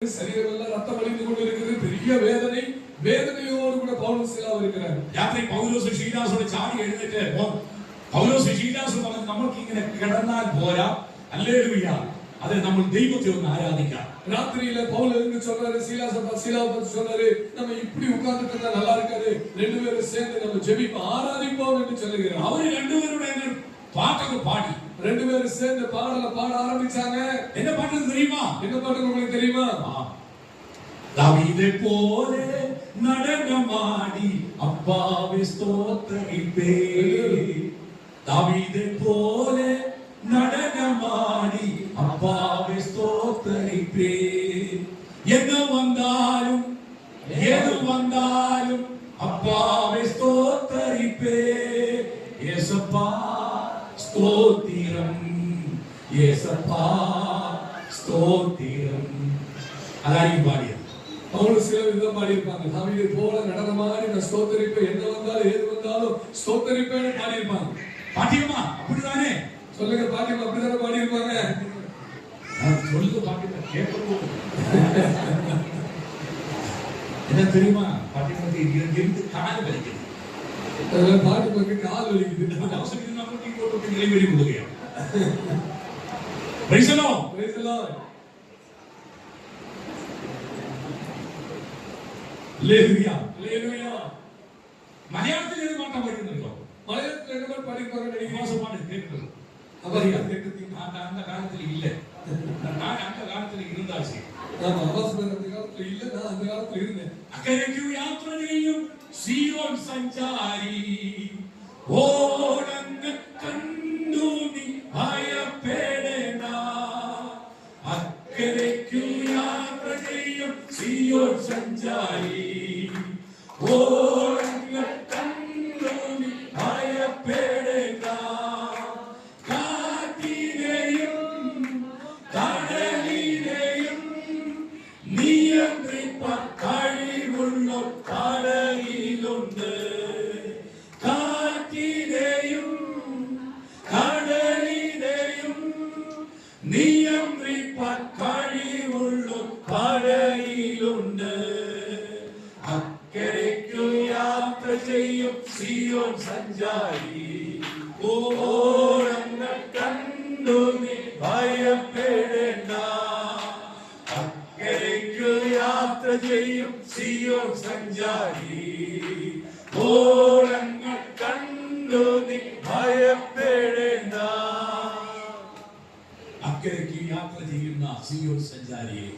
ശരീരമെല്ലാം രക്തം വളിഞ്ഞുകൊണ്ടിരിക്കുന്നത് പെരിയ വേദനയോട് കൂടെ പൗലോസ് ശീലാവ് ഇരിക്കുകയാണ്. രാത്രി പൗലോസ് ശീലാസോട് ചാടി എഴുന്നേറ്റ് പൗലോസ് ശീലാസ് പറഞ്ഞു, നമ്മൾക്ക് ഇങ്ങനെ കിടന്നാൽ പോരാ, ഹല്ലേലൂയ, അത് നമ്മൾ ദൈവത്തെ ഒന്ന് ആരാധിക്കാം. ராத்திரியில பவுல் எழுந்து சொல்றாரு, சீலாவை பத்தி சொல்றாரு, நம்ம இப்படி உட்கார்ந்துட்டு இருந்தா நல்லா இருக்காது, ரெண்டு பேரும் சேர்ந்து நம்ம ஜெபிப்போம் ஆராதிப்போம் என்று சொல்லுகிறார். அவரு ரெண்டு பேருடைய பாட்டை பாடி ரெண்டு பேரும் சேர்ந்து பாட ஆரம்பிச்சாங்க. என்ன பாட்டு தெரியுமா? என்ன பாட்டு உங்களுக்கு தெரியுமா? தாவீதை போல நடனமாடி அப்பாவை ஸ்தோத்திரிப்பே, தாவீதை போல நடனமாடி அப்பாவை ஸ்தோத்திரிப்பே, என்ன வந்தாலும் எது வந்தாலும் அப்பாவை ஸ்தோத்திரிப்பே, ஏசப்பா ஸ்தோத்திரம், ஏசப்பா ஸ்தோத்திரம். அதான் பாடியது. பவுல் சில விதம் பாடியிருப்பாங்க. தாவீதை போல நடனமாடி நான் ஸ்தோத்திரிப்பேன், என்ன வந்தாலும் ஏது வந்தாலும் ஸ்தோத்திரிப்பேன்னு பாடியிருப்பாங்க. பாட்டியம்மா அப்படிதானே? சொல்லுங்க, பாட்டியம்மா அப்படிதானே பாடியிருப்பாங்க. சொல்லுங்க பாட்டியம்மா, கேட்கணும். என்ன தெரியுமா? பாட்டியம்மாக்கு இருந்து கால் வலிக்குது. பாட்டியம்மாக்கு கால் வலிக்குது. அவசரம் நம்மளுக்கு போட்டு நிறைவேறி கொடுங்க. Praise the lord, praise the lord. Hallelujah, hallelujah. மலையாளத்தில் எது பாட்டா பாடிருக்கீங்க? மலையாளத்தில் என்ன பாட்டு பாடிருப்பாங்க நினைக்கிறீங்க? மாசம் பாட்டு கேட்குது. அவரியா கேட்குறீங்க? அந்த காலத்துல இல்ல, நான் அந்த காலத்துல இருந்தாச்சு. நான் அவசரம் அந்த காலத்துல இல்ல, நான் அந்த காலத்துல இருந்தேன். അക്കരയ്ക്കു യാത്ര ചെയ്യും സീയോൻ സഞ്ചാരി, ഓടങ്ങ് കണ്ടു നീ ഭയപ്പെടേണ്ട. അക്കരയ്ക്കു യാത്ര ചെയ്യും സീയോൻ സഞ്ചാരി, ഓടങ്ങ് കണ്ടു നീ ഭയപ്പെടേണ്ട. കാറ്റിനെയും കടലിനെയും നിയന്ത്രിപ്പാൻ കഴിവുള്ള കടലിലുണ്ട്. കാറ്റിനെയും കടലിനെയും നിയന്ത്രിപ്പാൻ കഴിവുള്ള കടലിലുണ്ട്. അക്കരയ്ക്കു യാത്ര ചെയ്യും സീയോൻ സഞ്ചാരി, ഓരങ്ങൾ കണ്ടു നീ ഭയപ്പെടേണ്ട. അക്കരയ്ക്കു യാത്ര ചെയ്യും സീയോൻ സഞ്ചാരി, ഓരങ്ങൾ കണ്ടു നീ ഭയപ്പെടേണ്ട. അക്കരയ്ക്ക് യാത്ര ചെയ്യുന്ന സീയോൻ സഞ്ചാരിയെ